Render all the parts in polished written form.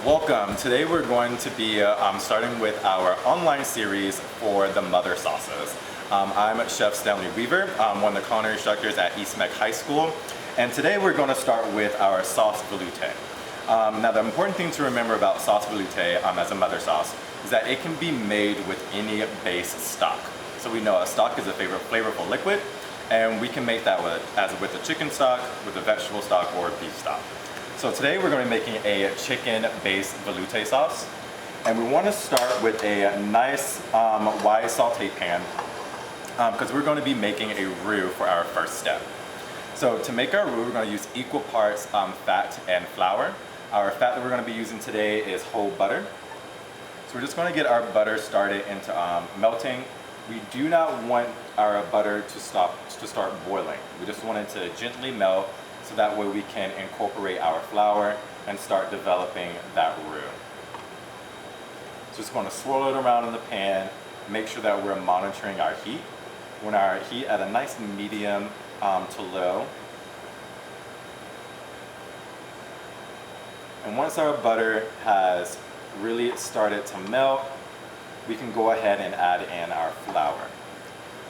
Welcome. Today we're going to be starting with our online series for the mother sauces. I'm Chef Stanley Weaver, one of the culinary instructors at East Meck High School, and today we're going to start with our sauce Veloute. Now the important thing to remember about sauce Veloute as a mother sauce is that it can be made with any base stock. So we know a stock is a flavorful liquid, and we can make that with a chicken stock, with a vegetable stock, or a beef stock. So today we're going to be making a chicken-based veloute sauce, and we want to start with a nice wide saute pan because we're going to be making a roux for our first step. So to make our roux, we're going to use equal parts fat and flour. Our fat that we're going to be using today is whole butter. So we're just going to get our butter started into melting. We do not want our butter to start boiling. We just want it to gently melt, so that way we can incorporate our flour and start developing that roux. So just going to swirl it around in the pan, make sure that we're monitoring our heat. When our heat at a nice medium to low. And once our butter has really started to melt, we can go ahead and add in our flour.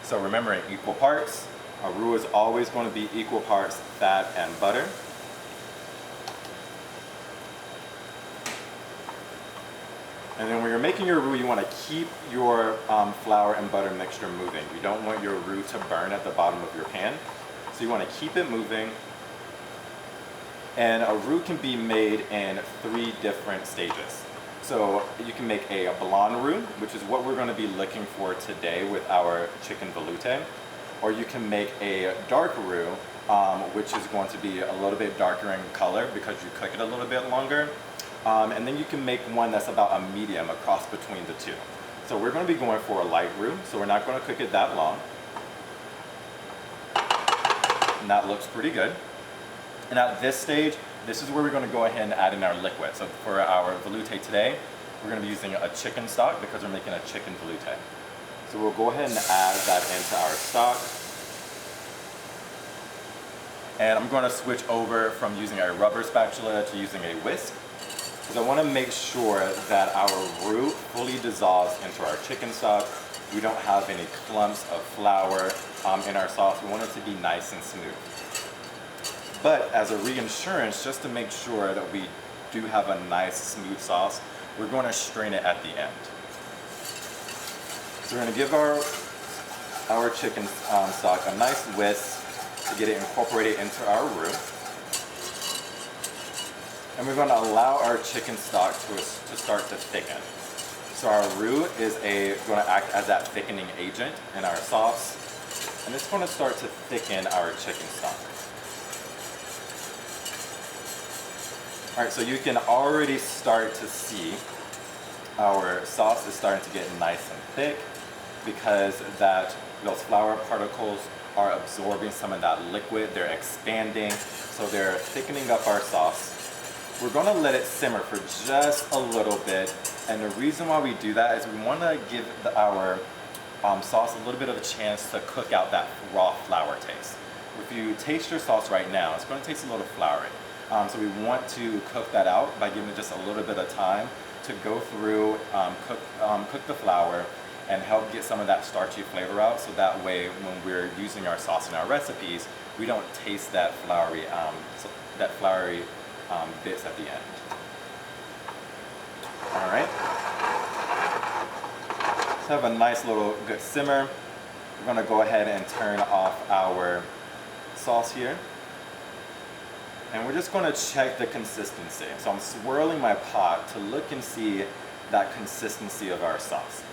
So remember, in equal parts. Our roux is always going to be equal parts fat and butter. And then when you're making your roux, you want to keep your flour and butter mixture moving. You don't want your roux to burn at the bottom of your pan. So you want to keep it moving. And a roux can be made in 3 different stages. So you can make a blonde roux, which is what we're going to be looking for today with our chicken veloute. Or you can make a dark roux, which is going to be a little bit darker in color because you cook it a little bit longer. And then you can make one that's about a medium, a cross between the two. So we're going to be going for a light roux, so we're not going to cook it that long. And that looks pretty good. And at this stage, this is where we're going to go ahead and add in our liquid. So for our veloute today, we're going to be using a chicken stock because we're making a chicken veloute. So we'll go ahead and add that into our stock. And I'm going to switch over from using a rubber spatula to using a whisk, because I want to make sure that our roux fully dissolves into our chicken stock. We don't have any clumps of flour in our sauce. We want it to be nice and smooth. But as a reinsurance, just to make sure that we do have a nice smooth sauce, we're going to strain it at the end. So we're going to give our chicken stock a nice whisk to get it incorporated into our roux. And we're going to allow our chicken stock to start to thicken. So our roux is going to act as that thickening agent in our sauce. And it's going to start to thicken our chicken stock. All right, so you can already start to see our sauce is starting to get nice and thick, because those flour particles are absorbing some of that liquid. They're expanding, so they're thickening up our sauce. We're going to let it simmer for just a little bit, and the reason why we do that is we want to give our sauce a little bit of a chance to cook out that raw flour taste. If you taste your sauce right now, it's going to taste a little floury. So we want to cook that out by giving it just a little bit of time to go through, cook the flour, and help get some of that starchy flavor out, so that way when we're using our sauce in our recipes, we don't taste that floury bits at the end. All right. So have a nice little good simmer. We're going to go ahead and turn off our sauce here. And we're just going to check the consistency. So I'm swirling my pot to look and see that consistency of our sauce.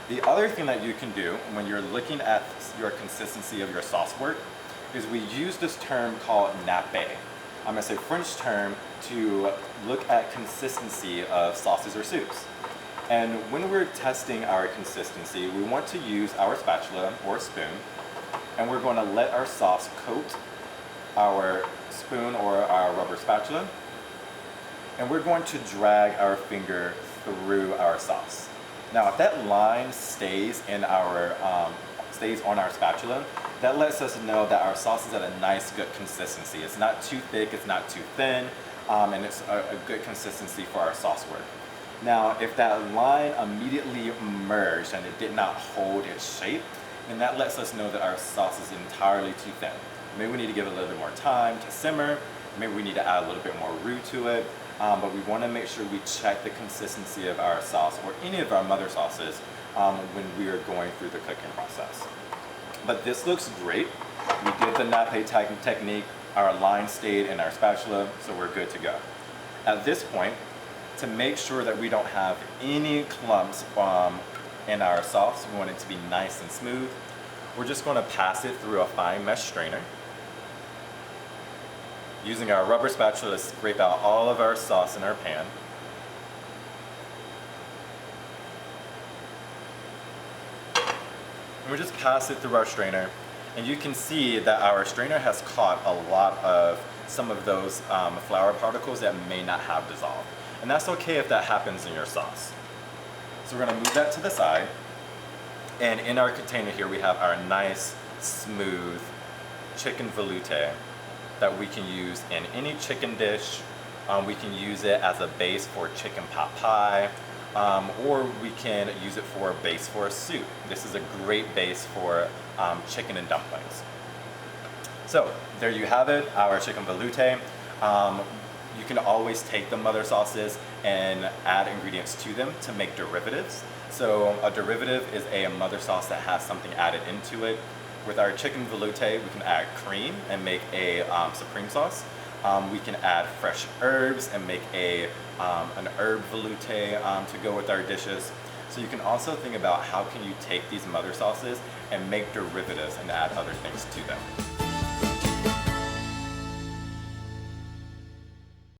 The other thing that you can do when you're looking at your consistency of your sauce work is we use this term called nappe. It's a French term to look at consistency of sauces or soups. And when we're testing our consistency, we want to use our spatula or spoon, and we're going to let our sauce coat our spoon or our rubber spatula, and we're going to drag our finger through our sauce. Now, if that line stays on our spatula, that lets us know that our sauce is at a nice, good consistency. It's not too thick, it's not too thin. and it's a good consistency for our sauce work. Now, if that line immediately merged and it did not hold its shape, then that lets us know that our sauce is entirely too thin. Maybe we need to give it a little bit more time to simmer. Maybe we need to add a little bit more roux to it. But we want to make sure we check the consistency of our sauce or any of our mother sauces when we are going through the cooking process. But this looks great. We did the nappe technique. Our line stayed in our spatula, so we're good to go. At this point, to make sure that we don't have any clumps in our sauce, we want it to be nice and smooth, we're just going to pass it through a fine mesh strainer. Using our rubber spatula to scrape out all of our sauce in our pan. And we just pass it through our strainer, and you can see that our strainer has caught a lot of some of those flour particles that may not have dissolved. And that's okay if that happens in your sauce. So we're going to move that to the side, and in our container here we have our nice, smooth chicken veloute that we can use in any chicken dish. We can use it as a base for chicken pot pie, or we can use it for a base for a soup. This is a great base for chicken and dumplings. So there you have it, our chicken veloute. You can always take the mother sauces and add ingredients to them to make derivatives. So a derivative is a mother sauce that has something added into it. With our chicken veloute, we can add cream and make a supreme sauce. We can add fresh herbs and make an herb veloute to go with our dishes. So you can also think about how can you take these mother sauces and make derivatives and add other things to them.